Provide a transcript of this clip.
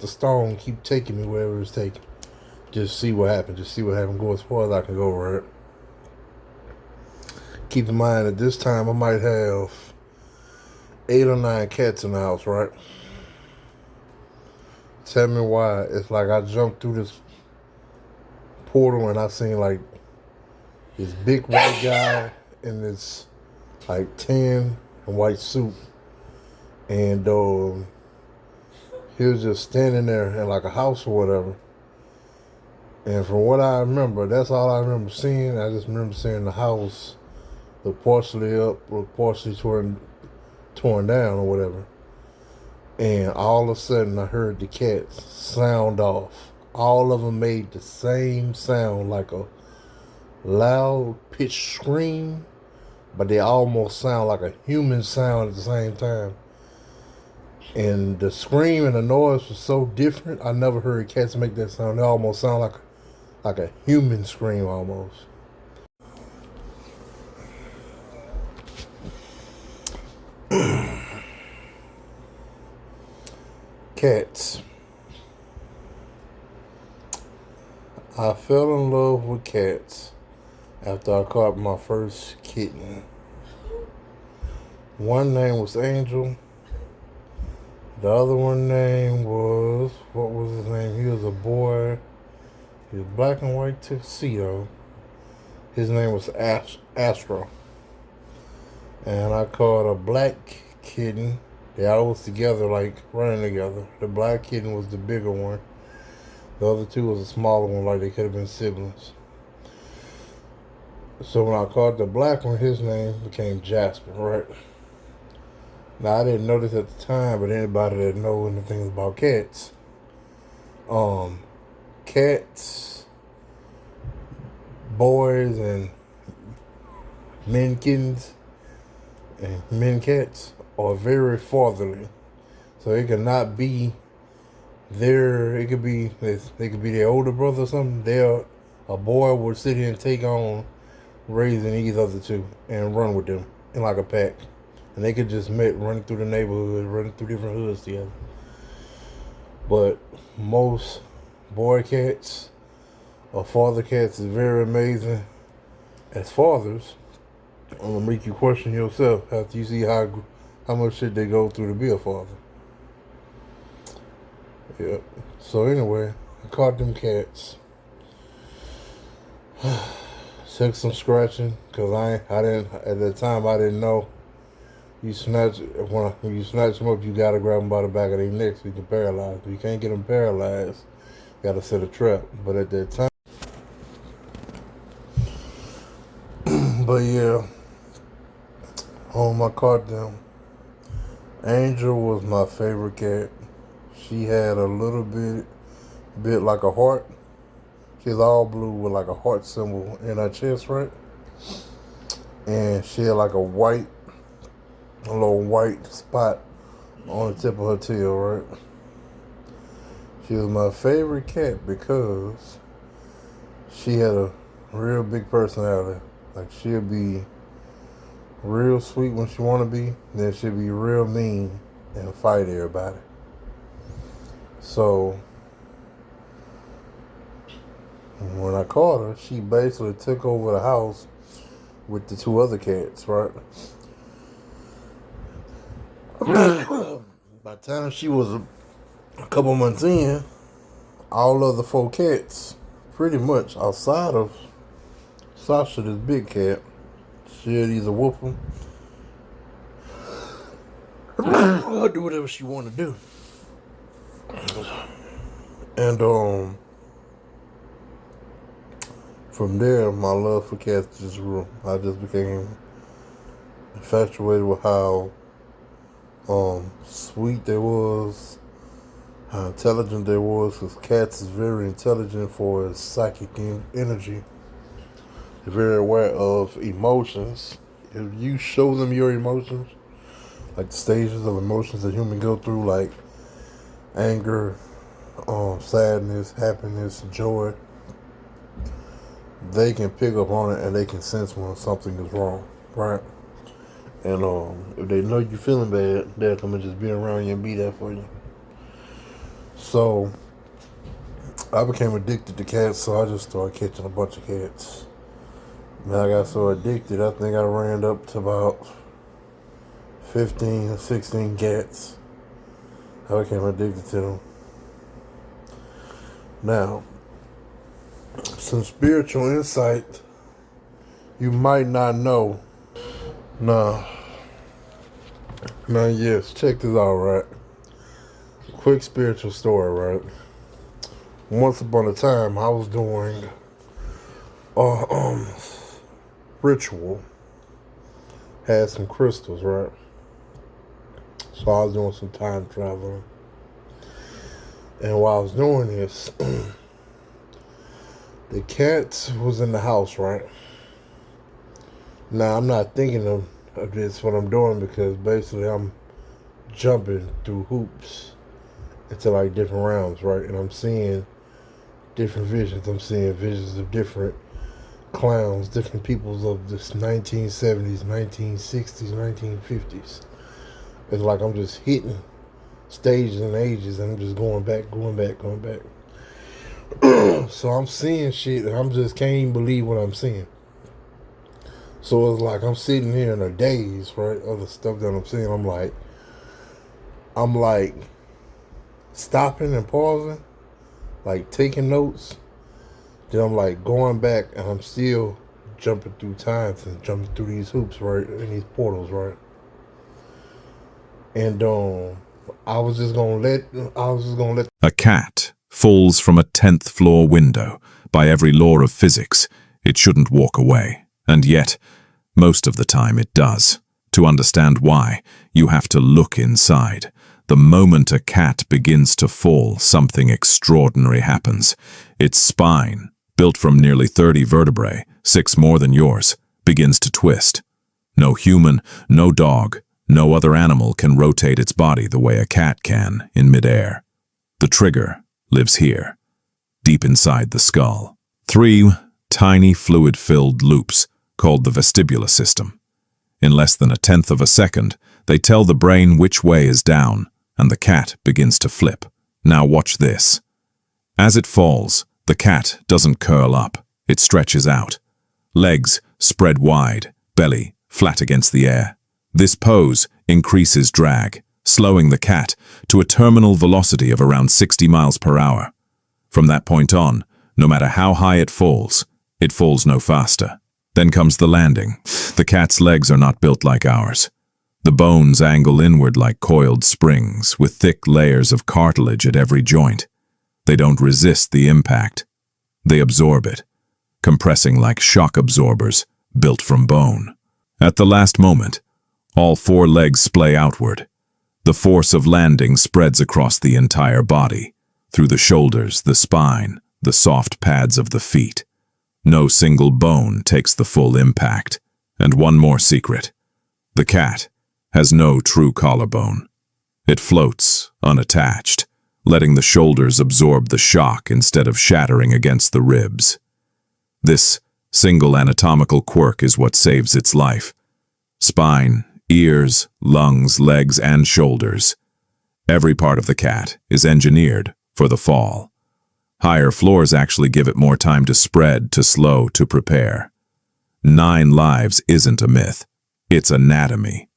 the stone keep taking me wherever it's taking. Just see what happens. Just see what happens. Go as far as I can go, right? Keep in mind at this time I might have 8 or 9 cats in the house, right? Tell me why. It's like I jumped through this portal and I seen like this big white guy in this like tan and white suit, and he was just standing there in like a house or whatever. And from what I remember, that's all I remember seeing. I just remember seeing the house look partially up or partially torn down or whatever. And all of a sudden I heard the cats sound off. All of them made the same sound, like a loud pitched scream, but they almost sound like a human sound at the same time. And the scream and the noise was so different. I never heard cats make that sound. They almost sound like a human scream almost. Cats. I fell in love with cats after I caught my first kitten. One name was Angel. The other one name was, what was his name? He was a boy. He was black and white tuxedo. His name was Astro. And I caught a black kitten. They all was together, like running together. The black kitten was the bigger one. The other two was a smaller one, like they could have been siblings. So when I caught the black one, his name became Jasper, right? Now I didn't know this at the time, but anybody that knows anything about cats, cats, boys and men kittens and men cats are very fatherly. So it could not be it could be they could be their older brother or something. A boy would sit here and take on raising these other two and run with them in like a pack. And they could just meet running through the neighborhood, running through different hoods together. But most boy cats or father cats is very amazing as fathers. I'm gonna make you question yourself after you see how much shit they go through to be a father. Yeah. So anyway, I caught them cats. Took some scratching because I didn't at the time I didn't know. When you snatch them up, you gotta grab them by the back of their neck so you can paralyze them. You can't get them paralyzed. You gotta set a trap. But at that time, but yeah, I caught them. Angel was my favorite cat. She had a little bit like a heart. She's all blue with like a heart symbol in her chest, right? And she had like a little white spot on the tip of her tail, right? She was my favorite cat because she had a real big personality. Like she'll be real sweet when she want to be, then she'll be real mean and fight everybody. So when I caught her, she basically took over the house with the 2 other cats, right? By the time she was a couple months in, all of the 4 cats, pretty much outside of Sasha, this big cat, she'd either whoop them or do whatever she wanted to do. And from there, my love for cats just grew. I just became infatuated with how sweet they was, how intelligent they was, because cats is very intelligent for its psychic energy. They're very aware of emotions. If you show them your emotions, like the stages of emotions that humans go through, like anger, sadness, happiness, joy, they can pick up on it and they can sense when something is wrong, right? And if they know you're feeling bad, they'll come and just be around you and be there for you. So I became addicted to cats, so I just started catching a bunch of cats. Man, I got so addicted, I think I ran up to about 15 or 16 cats. I became addicted to them. Now, some spiritual insight you might not know. Nah, yes, check this out, right? Quick spiritual story, right? Once upon a time, I was doing ritual. Had some crystals, right? So I was doing some time traveling. And while I was doing this, the cat was in the house, right? Now, I'm not thinking of this, what I'm doing, because basically I'm jumping through hoops into like different realms, right? And I'm seeing different visions. I'm seeing visions of different clowns, different peoples of this 1970s, 1960s, 1950s. It's like I'm just hitting stages and ages, and I'm just going back. So I'm seeing shit, and I'm just can't even believe what I'm seeing. So it's like I'm sitting here in a daze, right? Other stuff that I'm seeing, I'm like stopping and pausing, like taking notes. Then I'm like going back, and I'm still jumping through times and jumping through these hoops, right? In these portals, right? And I was just gonna let. A cat falls from a 10th floor window. By every law of physics, it shouldn't walk away. And yet, most of the time it does. To understand why, you have to look inside. The moment a cat begins to fall, something extraordinary happens. Its spine, built from nearly 30 vertebrae, 6 more than yours, begins to twist. No human, no dog, no other animal can rotate its body the way a cat can in midair. The trigger lives here, deep inside the skull. 3 tiny fluid-filled loops called the vestibular system. In less than 1/10 of a second, they tell the brain which way is down, and the cat begins to flip. Now watch this. As it falls, the cat doesn't curl up, it stretches out. Legs spread wide, belly flat against the air. This pose increases drag, slowing the cat to a terminal velocity of around 60 miles per hour. From that point on, no matter how high it falls no faster. Then comes the landing. The cat's legs are not built like ours. The bones angle inward like coiled springs, with thick layers of cartilage at every joint. They don't resist the impact. They absorb it, compressing like shock absorbers built from bone. At the last moment, all 4 legs splay outward. The force of landing spreads across the entire body, through the shoulders, the spine, the soft pads of the feet. No single bone takes the full impact. And one more secret. The cat has no true collarbone. It floats, unattached, letting the shoulders absorb the shock instead of shattering against the ribs. This single anatomical quirk is what saves its life. Spine, ears, lungs, legs, and shoulders. Every part of the cat is engineered for the fall. Higher floors actually give it more time to spread, to slow, to prepare. 9 lives isn't a myth. It's anatomy.